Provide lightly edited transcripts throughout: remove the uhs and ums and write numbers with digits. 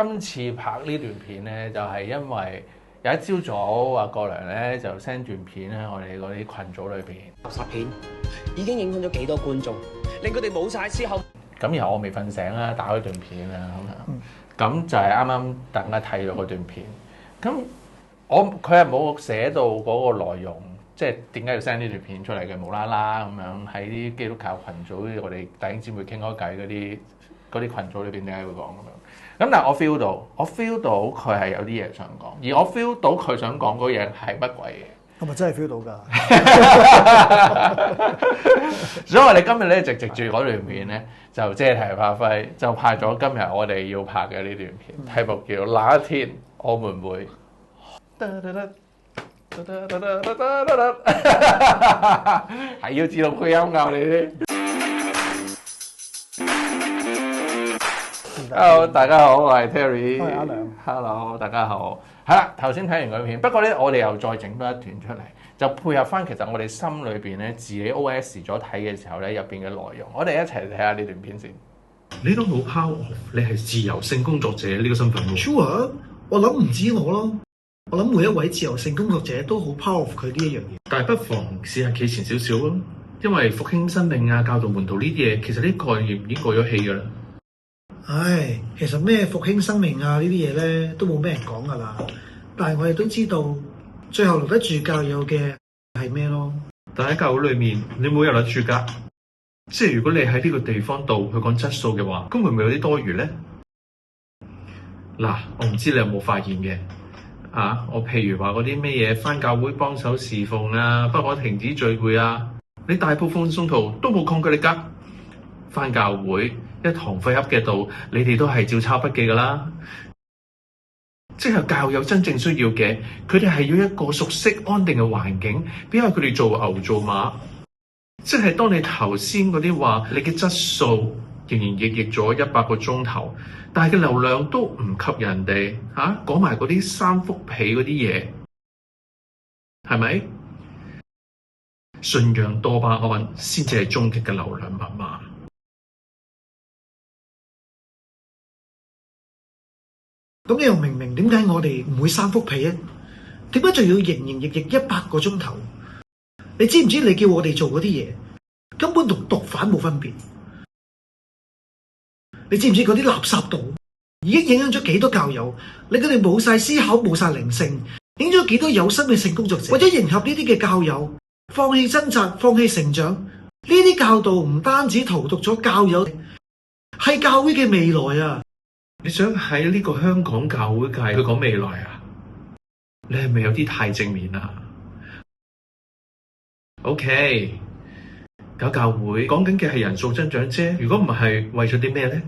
今次拍呢段片咧，就係因為有一朝早阿國良咧就 send 段片喺我哋嗰啲群組裏邊。垃圾片已經影響咗幾多觀眾，令佢哋冇晒思考。咁然後我未瞓醒啦，打開段片啦咁樣，咁就係啱啱大家睇咗嗰段片。咁佢係冇寫到嗰個內容，即係點解要 send 呢段片出嚟嘅，無啦啦咁樣喺啲基督教群組，我哋弟兄姊妹傾開偈嗰啲群組裏邊點解會講咁樣？咁但係我 feel 到佢係有啲嘢想講，而我 feel 到佢想講嗰嘢係乜鬼嘢？係咪真係 feel 到㗎？所以我哋今日咧就藉住嗰段片咧，就借題發揮，就拍咗今日我哋要拍嘅呢段片，題目叫《那一天我們會》。係要自動配音㗎，你啲。Hello， 大家好，我係 Terry。我係阿良。Hello， 大家好。係啦，頭先睇完嗰片，不過咧我哋又再整多一段出嚟，就配合翻其實我哋心裏邊咧自己 OS 咗睇嘅時候咧入邊嘅內容，我哋一齊睇下呢段片先。你都冇 power， 你係自由性工作者呢個身份喎。Sure， 我諗唔止我咯，我諗每一位自由性工作者都好 power 佢呢一樣嘢。但係不妨試下企前少少咯，因為復興生命啊、教導門徒呢啲嘢，其實呢概念已經過咗氣㗎啦。唉，其實咩復興生命啊呢啲嘢咧都冇咩人講㗎啦。但係我哋都知道，最後留得住教友嘅係咩咯？但喺教會裏面，你冇有得住㗎。即係如果你喺呢個地方度去講質素嘅話，咁會唔會有啲多餘咧？嗱，我唔知你有冇發現嘅我譬如話嗰啲咩嘢返教會幫手侍奉啊，不可停止聚會啊，你大部分信徒都冇抗拒力㗎。返教會一堂廢噏嘅道，你哋都係照抄筆記㗎啦。即係教友真正需要嘅，佢哋係要一個熟悉安定嘅環境，俾下佢哋做牛做馬。即係當你頭先嗰啲話，你嘅質素仍然譯咗100個鐘頭，但係嘅流量都唔及人哋講埋嗰啲三幅被嗰啲嘢，係咪？信仰多巴胺先至係終極嘅流量密碼。咁你又明明點解我哋唔會三幅被啊？點解仲要營營役役100個鐘頭？你知唔知你叫我哋做嗰啲嘢根本同毒販冇分別？你知唔知嗰啲垃圾道已經影響咗幾多教友？令佢哋冇晒思考、冇晒靈性，影響咗幾多有心嘅性工作者？為咗迎合呢啲嘅教友，放棄掙扎、放棄成長，呢啲教導唔單止荼毒咗教友，係教會嘅未來啊！你想喺呢個香港教會界去講未來啊？你係咪有啲太正面啊？OK， 搞教會講緊嘅係人數增長啫。如果唔係，為咗啲咩咧？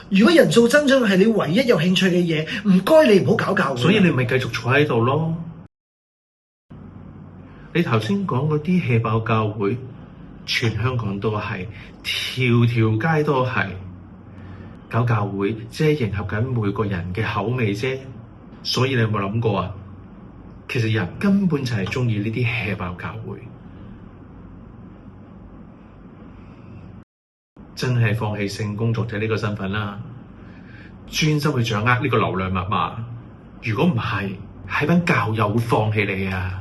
如果人數增長係你唯一有興趣嘅嘢，唔該你唔好搞教會。所以你咪繼續坐喺度咯。你頭先講嗰啲氣爆教會，全香港都係，條條街都係。搞教會即係迎合緊每個人嘅口味啫。所以你有冇諗過啊？其實人根本就係中意呢啲 hea 爆教會，真係放棄性工作者呢個身份啦，專心去掌握呢個流量密碼。如果唔係，係班教友會放棄你啊！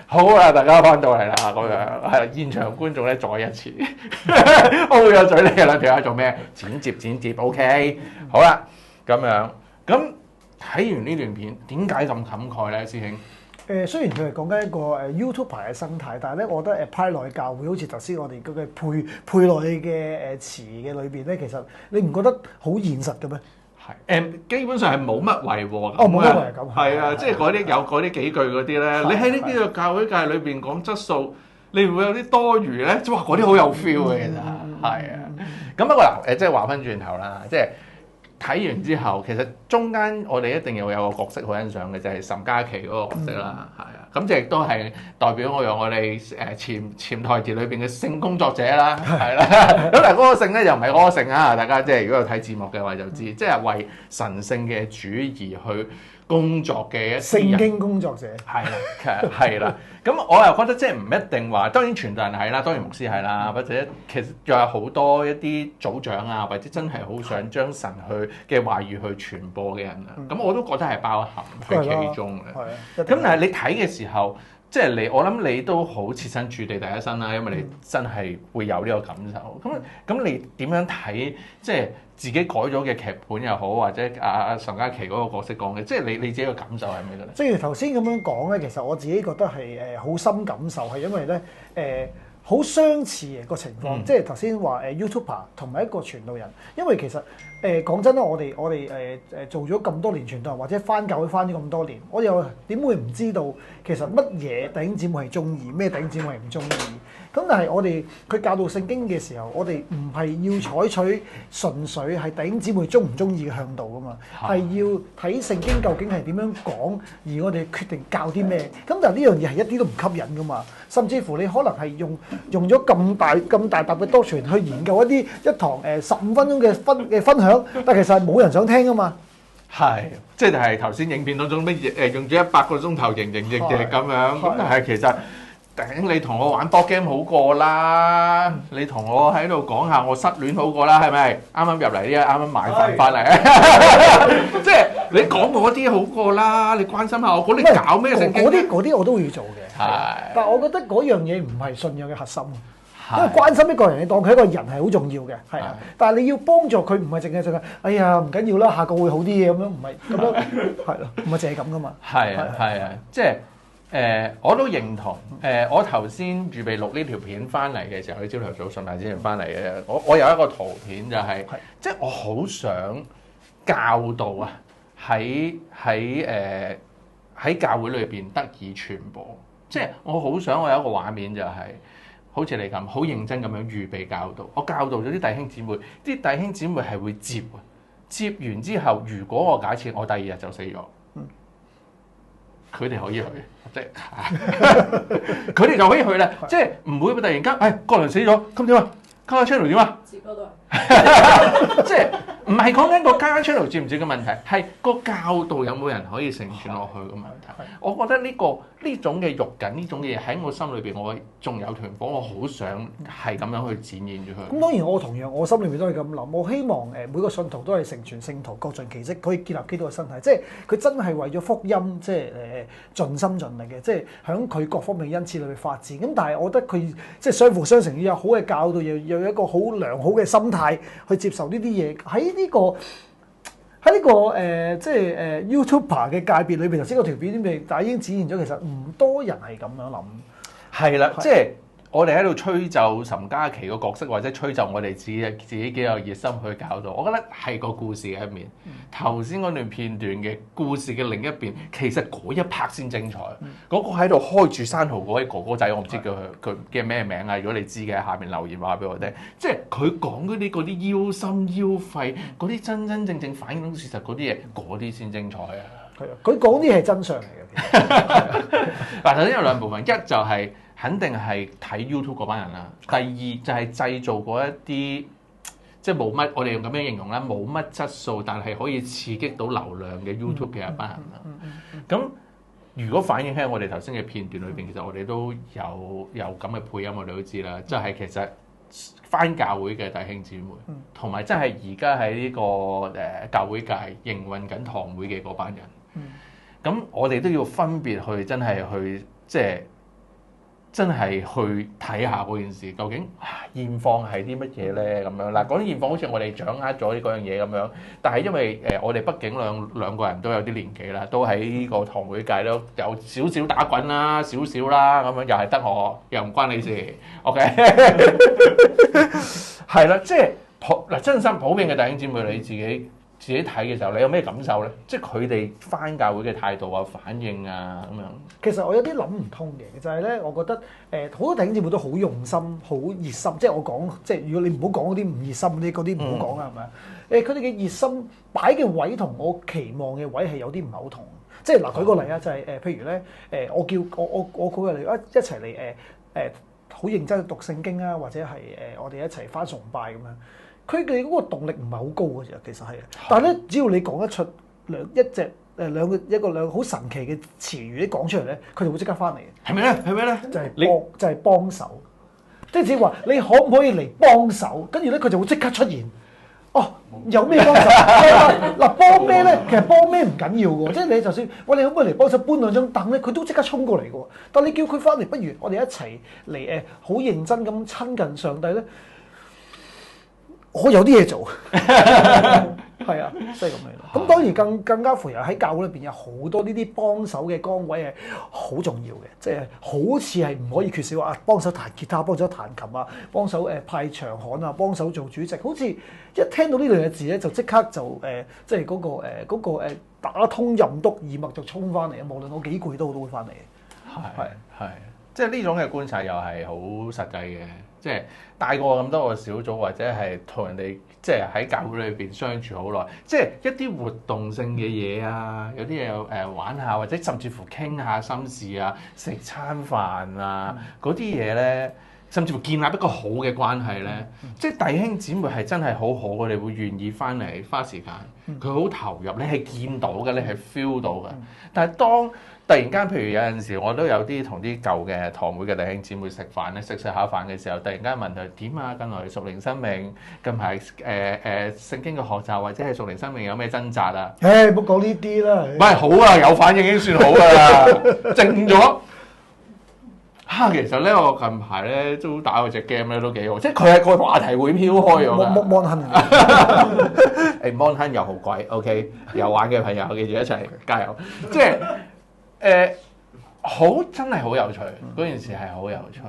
好啦，大家翻到嚟啦，咁樣係現場觀眾咧，再一次 O 咗嘴，你哋兩條友做咩？剪接 ，OK， 好啦，咁樣咁睇完呢段片，點解咁感慨咧，師兄？雖然佢係講緊一個YouTuber 嘅生態，但係咧，我覺得apply落去教會，好似頭先我哋嗰個配落去嘅詞嘅裏邊咧，其實你唔覺得好現實嘅咩？基本上係冇乜違和感。冇乜違和感。係啊，即係嗰啲有嗰啲幾句嗰啲咧，你喺呢啲個教會界裏邊講質素，你會有啲多餘咧，即係話嗰啲好有 feel 嘅，其實係啊。咁不過嗱，即係話翻轉頭啦，即係睇完之後，其實中間我哋一定要有個角色好欣賞嘅，就係岑嘉琪嗰個角色啦，係啊。咁即係都係代表我哋潛台詞裏邊嘅性工作者啦，係啦。咁但係嗰個性咧又唔係嗰個性啊！大家即係如果有睇字幕嘅話就知，即係為神聖嘅主義去工作嘅一啲聖人。經工作者係啦，其實係啦。咁我又覺得即係唔一定話，當然傳道人係啦，當然牧師係啦，或者其實仲有好多一啲組長啊，或者真係好想將神嘅話語去傳播嘅人啊。咁我都覺得係包含喺其中嘅。係啊，咁但係你睇嘅時候，即係我諗你都好設身處地第一身啦，因為你真係會有呢個感受。咁你點樣睇即係自己改咗嘅劇本又好，或者岑嘉琪嗰個角色講嘅，即係你自己嘅感受係咩嘅咧？正如頭先咁樣講咧，其實我自己覺得係好深感受，係因為咧好相似嘅個情況，即係頭先話YouTuber 同埋一個傳道人，因為其實講真啦，我哋做咗咁多年傳道人，或者翻教會翻咗咁多年，我又點會唔知道其實乜嘢弟兄姊妹係中意，咩弟兄姊妹係唔中意？咁但係佢教導聖經嘅時候，我哋唔係要採取純粹係弟兄姊妹中唔中意嘅向導噶嘛，係要睇聖經究竟係點樣講，而我哋決定教啲咩。咁但係呢樣嘢係一啲都唔吸引噶嘛，甚至乎你可能係用咗咁大沓嘅多傳去研究一堂15分鐘嘅分享，但其實係冇人想聽噶嘛。係，即係頭先影片當中咩用咗100個鐘頭營役咁樣，咁但係其實頂你同我玩 board game 好過啦，你同我喺度講下我失戀好過啦，係咪？啱啱入嚟呢，啱啱買飯翻嚟，即係你講嗰啲好過啦，你關心下我，你搞咩聖經？嗰啲我都會做嘅，係。但係我覺得嗰樣嘢唔係信仰嘅核心。因為關心一個人，你當佢一個人係好重要嘅，係啊。但係你要幫助佢，唔係淨係淨係，哎呀唔緊要啦，下個會好啲嘅咁樣，唔係咁樣，係咯，唔係淨係咁噶嘛。係啊，即係我都認同。我頭先預備錄呢條片翻嚟嘅時候，喺朝頭早順帶之前翻嚟嘅，我有一個圖片就係，即係我好想教導啊，喺教會裏邊得以傳播。即係我好想我有一個畫面就係。好似你咁，好認真咁樣預備教導。我教導咗啲弟兄姊妹，啲弟兄姊妹係會接完之後，如果我假設我第2日就死咗，佢哋可以去，即係佢哋就可以去啦，即係唔會突然間，個人死咗，咁點啊？交下 channel 點啊？接嗰度，即係唔係講緊個交下 channel 接唔接嘅問題，係個教導有冇人可以承傳落去嘅問題。我覺得呢種嘅肉緊，呢種嘅嘢喺我心裏邊，我仲有團火，我好想係咁樣去展現咗佢。咁當然我同樣，我心裏面都係咁諗。我希望每個信徒都係成全聖徒，各盡其職，可以建立基督嘅身體。即係佢真係為咗福音，即係盡心盡力嘅，即係喺佢各方面恩賜裏面發展。咁但係我覺得佢即係相輔相成，要有好嘅教導，要有一個好良好嘅心態去接受呢啲嘢。喺呢個即係YouTuber 嘅界別裏邊，頭先嗰條片咪但已經展現咗，其實唔多人係咁樣諗。係啦，即係我哋喺度吹奏岑嘉琪個角色，或者吹奏我哋自己幾有熱心去教導。我覺得係個故事嘅一面。頭先嗰段片段嘅故事嘅另一邊，其實嗰一 part 先精彩。嗰個喺度開住生蠔嗰位哥哥仔，我唔知叫佢嘅咩名啊！如果你知嘅，下面留言話俾我聽。即係佢講嗰啲腰心腰肺嗰啲真正反映到事實嗰啲嘢，嗰啲先精彩啊！係啊，佢講啲係真相嚟嘅。嗱，首先有兩部分，一就係肯定係睇 YouTube 嗰班人啦。第二就係製造嗰一啲即係冇乜，我哋用咁樣形容啦，冇乜質素，但係可以刺激到流量嘅 YouTube 嘅一班人啦。咁如果反映喺我哋頭先嘅片段裏邊，其實我哋都有咁嘅配音，我哋都知啦，即係其實返教會嘅弟兄姊妹，同埋真係而家喺呢個教會界營運緊堂會嘅嗰班人。咁我哋都要分別去真係去即係真係去睇下嗰件事究竟現況係啲乜嘢咧咁樣。嗱，講現況好似我哋掌握咗嗰樣嘢咁樣，但係因為我哋畢竟兩個人都有啲年紀啦，都喺呢個堂會界都有少少打滾啦，少少啦咁樣，又係得我，又唔關你事，OK？ 係啦，即係嗱真心普遍嘅弟兄姊妹，你自己睇嘅時候，你有咩感受咧？即係佢哋返教會嘅態度啊、反應啊咁樣。其實我有啲諗唔通嘅，就係咧，我覺得好多弟兄姊妹都好用心、好熱心。即係我講，即係如果你唔好講嗰啲唔熱心嗰啲唔好講啊，係咪？佢哋嘅熱心擺嘅位同我期望嘅位係有啲唔係好同。即係嗱，舉個例啊，就係譬如咧我叫我佢哋一齊嚟好認真去讀聖經啊，或者係我哋一齊返崇拜咁樣。佢哋嗰個動力唔係好高嘅啫，其實係。但係咧，只要你講得出一個好神奇嘅詞語，你講出嚟咧，佢就會即刻翻嚟嘅。係咪咧？係咩咧？就係幫手，即係只話你可唔可以嚟幫手？跟住咧佢就會即刻出現。哦，有咩幫手？嗱，幫咩咧？其實幫咩唔緊要嘅喎，即係你就算喂，你可唔可以嚟幫手搬兩張凳咧？佢都即刻衝過嚟嘅喎。但你叫佢翻嚟，不如我哋一齊嚟好認真咁親近上帝咧。我有啲嘢做，係啊，即係咁樣咯。咁當然更加乎又喺教會裏邊有好多呢啲幫手嘅崗位係好重要嘅，即係好似係唔可以缺少啊！幫手彈吉他、幫手彈琴啊、幫手派長刊啊、幫手做主席，好似一聽到呢兩個字咧，就即刻就即係嗰個打通任督二脈就衝翻嚟啊！無論我幾攰都會翻嚟。係，即係呢種嘅觀察又係好實際嘅。即係帶過咁多個小組，或者係同人哋即係喺教會裏邊相處好耐，即係一啲活動性嘅嘢啊，有啲嘢玩下，或者甚至乎傾下心事啊，食餐飯啊嗰啲嘢咧，甚至乎建立一個好嘅關係咧，即係弟兄姊妹係真係好好，佢哋會願意翻嚟花時間，佢好投入，你係見到嘅，你係 feel 到嘅。但係當突然間，譬如有陣時，我都有啲同啲舊嘅堂會嘅弟兄姊妹食飯咧，食下飯嘅時候，突然間問佢點啊？近來屬靈生命，近排聖經嘅學習或者係屬靈生命有咩掙扎啊？唔好講呢啲啦。唔係好啊，有反應已經算好㗎啦，靜咗。其實咧，我近排咧都打過隻 game 咧，都幾好，即係佢係個話題會飄開咗㗎。Mon Hun 又好貴 ，OK， 有玩嘅朋友記住一齊加油，即係。真係好有趣，嗰件事係好有趣，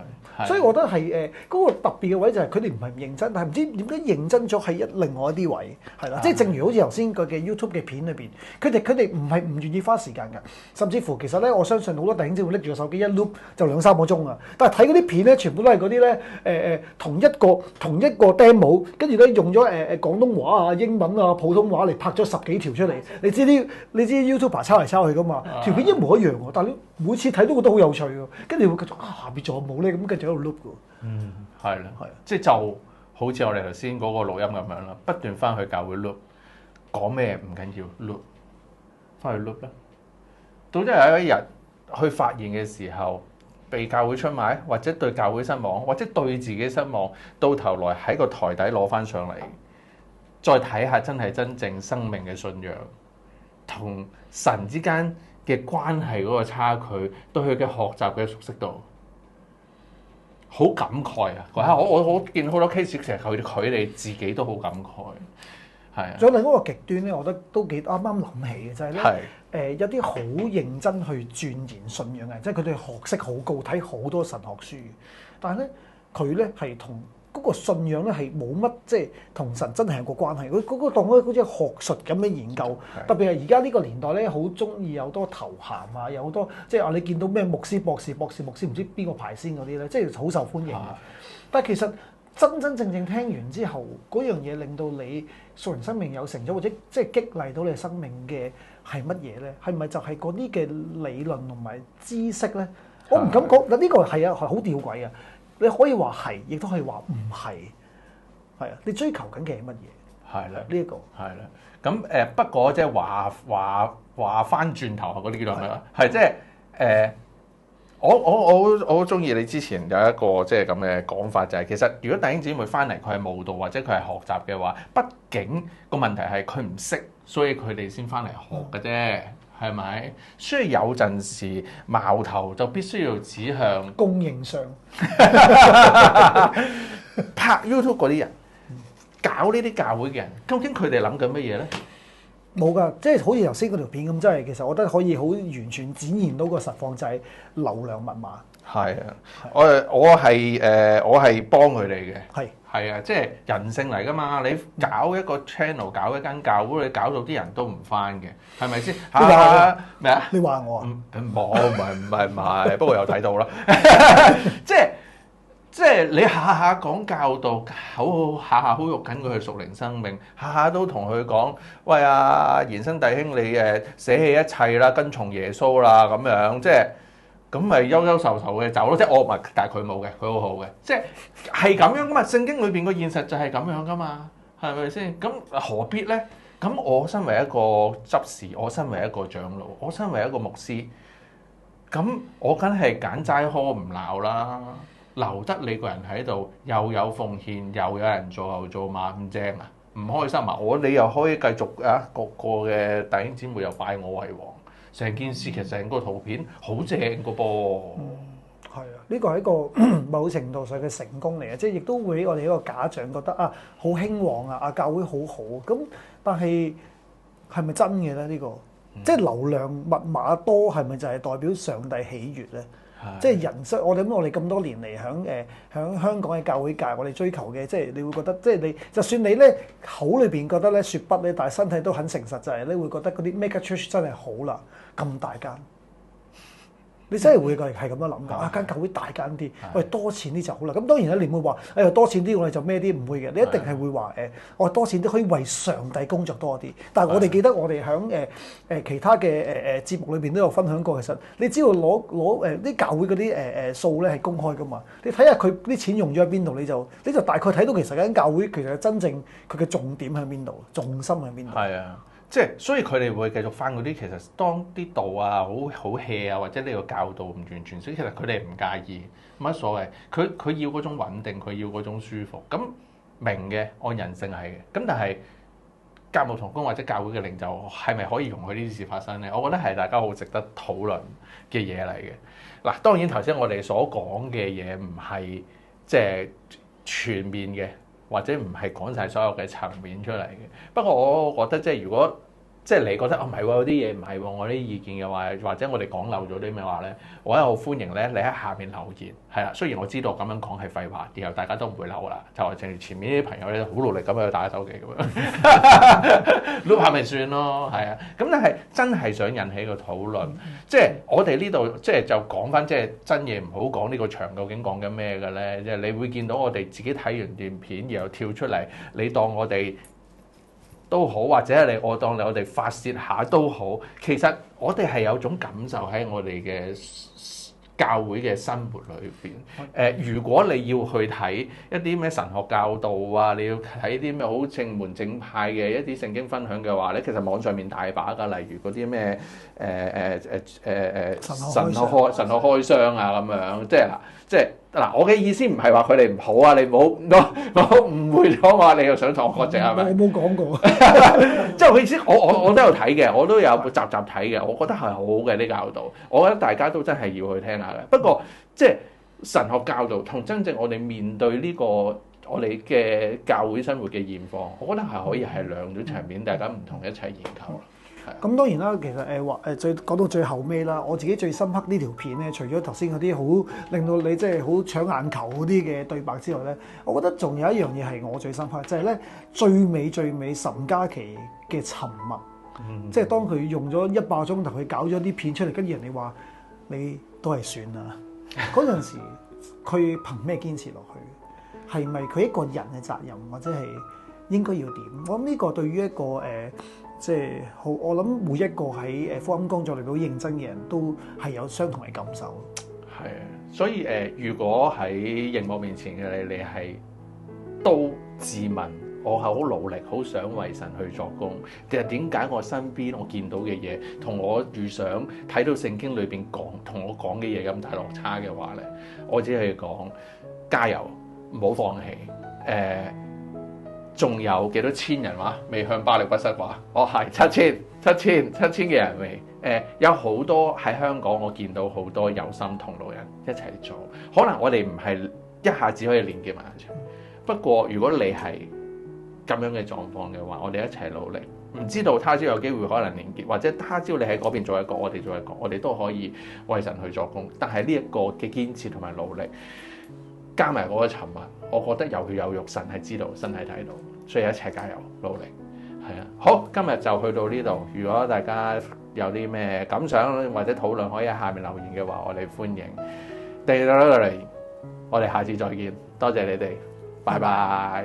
所以我覺得係嗰個特別嘅位就係佢哋唔係唔認真，但係唔知點解認真咗係另外一啲位，係啦，即係正如好似頭先佢嘅 YouTube 嘅片裏邊，佢哋唔係唔願意花時間㗎，甚至乎其實咧，我相信好多弟兄姊妹拎住個手機一 loop 就2-3個鐘啊，但係睇嗰啲片咧，全部都係嗰啲咧同一個 demo， 跟住咧用咗廣東話啊、英文啊、普通話嚟拍咗10幾條出嚟，你知 YouTuber 抄嚟抄去㗎嘛，條片一模一樣喎，但係你每次睇都覺得好有趣喎，跟住會繼續下邊仲有冇咧？咁繼續喺度 loop 㗎。係啦，即係就好似我哋頭先嗰個錄音咁樣啦，不斷翻去教會 loop，講咩唔緊要 loop，翻去 loop 啦。到底有一日去發現嘅時候，被教會出賣，或者對教會失望，或者對自己失望，到頭來喺個台底攞翻上嚟，再睇下真正生命嘅信仰同神之間嘅關係嗰個差距，對佢嘅學習嘅熟悉度，好感慨啊！嗰刻我見好多 case，其實佢哋自己都好感慨，係啊。仲有另一個極端咧，我覺得都幾啱啱諗起嘅，就係咧有啲好認真去鑽研信仰嘅，即係佢哋學識好高，睇好多神學書，但係咧佢咧係同嗰個信仰咧係冇乜，即係同神真係有個關係。佢嗰個當好似學術咁嘅研究，特別係而家呢個年代咧，好中意有多頭銜啊，有好多即係你見到咩牧師、博士、唔知邊個排先嗰啲咧，即係好受歡迎。但係其實真正聽完之後，嗰樣嘢令到你屬靈生命有成長，或者即係激勵到你生命嘅係乜嘢咧？係咪就係嗰啲嘅理論同埋知識咧？我唔敢講，嗱呢個係好吊詭啊！你可以話係，亦都可以話唔係，係啊！你追求緊嘅係乜嘢？係啦，呢一個係啦。咁不過即係話翻轉頭嗰啲叫做咩啊？係即係我好中意你之前有一個即係咁嘅講法，就係其實如果弟兄姊妹翻嚟佢係慕道或者佢係學習嘅話，畢竟個問題係佢唔識，所以佢哋先翻嚟學嘅啫。係咪？所以有陣時矛頭就必須要指向供應商，拍 YouTube 嗰啲人，搞呢啲教會嘅人，究竟佢哋諗緊乜嘢咧？冇㗎，即係好似頭先嗰條片咁，真係其實我覺得可以好完全展現到個實況，就係流量密碼。係啊，我係幫佢哋嘅。係啊，即係人性嚟㗎嘛！你搞一個 channel， 搞一間教會，你搞到啲人都唔翻嘅，係咪先？咩啊？你話我啊？冇，唔係，不過有睇到啦。即係你下下講教導，下下好肉緊佢去屬靈生命，下下都同佢講，喂啊，延伸弟兄，你捨棄一切啦，跟從耶穌啦，咁樣即係。咁咪憂憂愁愁嘅走咯，即係我唔係，但係佢冇嘅，佢好好嘅，即係咁樣噶嘛。聖經裏邊個現實就係咁樣噶嘛，係咪先？咁何必咧？咁我身為一個執事，我身為一個長老，我身為一個牧師，咁我梗係揀齋呵唔鬧啦，留得你個人喺度，又有奉獻，又有人做牛做馬咁正啊！唔開心啊！你又可以繼續個個嘅弟兄姊妹又拜我為王，成件事其實成個圖片好正個噃。係啊，呢個係一個某程度上嘅成功嚟嘅，即係亦都會俾我哋一個家長覺得啊，好興旺啊，教會好好。咁但係係咪真嘅咧？呢個即係流量密碼多係咪就係代表上帝喜悅咧？即係人生，我哋咁多年嚟響香港嘅教會界，我哋追求嘅，即係你會覺得，即係你就算你咧口裏邊覺得咧説不咧，但係身體都很誠實，就係你會覺得嗰啲 mega church 真係好啦，咁大間。你真係會係咁樣諗㗎？啊，間教會大間啲，喂多錢啲就好啦。咁當然咧，你唔會話多錢啲我哋就咩啲，唔會嘅。你一定係會話我多錢啲可以為上帝工作多啲。但係我哋記得我哋響其他嘅節目裏邊都有分享過，其實你只要攞啲教會嗰啲數咧係公開㗎嘛。你睇下佢啲錢用咗喺邊度，你就大概睇到其實間教會其實真正佢嘅重點喺邊度，重心喺邊度。係啊。即係，所以佢哋會繼續翻嗰啲，其實當啲道啊好 hea 啊，或者呢個教導唔完全，所以其實佢哋唔介意，冇乜所謂。佢要嗰種穩定，佢要嗰種舒服。咁明嘅，按人性係嘅。咁但係教牧同工或者教會嘅領袖係咪可以容許呢啲事發生咧？我覺得係大家好值得討論嘅嘢嚟嘅。嗱，當然頭先我哋所講嘅嘢唔係即係全面嘅。或者唔係講晒所有嘅層面出嚟嘅，不過我覺得即係如果即係你覺得唔係喎，有啲嘢唔係喎，我啲意見嘅話，或者我哋講漏咗啲咩話咧，我係好歡迎咧，你喺下面留言，係啦。雖然我知道咁樣講係廢話，然後大家都唔會嬲啦，就係正如前面啲朋友咧好努力咁去打手機咁樣，loop 下咪算咯，係啊。咁但係真係想引起個討論，即係我哋呢度即係就講翻即係真嘢，唔好講呢個場究竟講緊咩嘅咧，即係你會見到我哋自己睇完段片，然後跳出嚟，你當我哋都好，或者係我當我哋發泄下都好，其實我哋係有種感受喺我哋嘅教會嘅生活裏邊。如果你要去睇一啲咩神學教導啊，你要睇啲咩好正門正派嘅一啲聖經分享嘅話咧，其實網上面大把㗎，例如嗰啲咩神學開箱啊咁樣，即係嗱，我嘅意思唔係話佢哋唔好啊，你唔好誤會咗我，你又想同我割席係咪？我冇講過，即係我意思，我都有睇嘅，我都有集睇嘅，我覺得係好好嘅啲教導，我覺得大家都真係要去聽下嘅。不過即係神學教導同真正我哋面對呢個我哋嘅教會生活嘅現況，我覺得係可以係兩種層面，大家唔同一齊研究啦。咁當然啦，其實講到最後尾啦，我自己最深刻呢條片咧，除咗頭先嗰啲好令到你即係好搶眼球嗰啲嘅對白之外咧，我覺得仲有一樣嘢係我最深刻，就係咧最尾岑嘉琪嘅沉默，即係當佢用咗100個鐘頭去搞咗啲片出嚟，跟住人哋話你都係算啦，嗰陣時佢憑咩堅持落去？係咪佢一個人嘅責任，或者係應該要點？我諗呢個對於一個即係好，我諗每一個喺福音工作裏邊好認真嘅人都係有相同嘅感受。係啊，所以如果喺熒幕面前嘅你係都自問，我係好努力，好想為神去作工，定係點解我身邊我見到嘅嘢同我預想睇到聖經裏邊同我講嘅嘢咁大落差嘅話咧，我只係講加油，唔好放棄。仲有幾多千人話未向巴力不失話？係7000嘅人未？有好多喺香港，我見到好多有心同路人一齊做。可能我哋唔係一下子可以連結埋一齊。不過如果你係咁樣嘅狀況嘅話，我哋一齊努力。唔知道他朝有機會可能連結，或者他朝你喺嗰邊做一個，我哋做一個，我哋都可以為神去作工。但係呢一個嘅堅持同埋努力，加埋嗰個沉默，我覺得有血有肉，神係知道，神係睇到，所以一齊加油努力，係啊！好，今日就去到呢度。如果大家有啲咩感想或者討論，可以喺下面留言嘅話，我哋歡迎。我哋下次再見，多謝你哋，拜拜。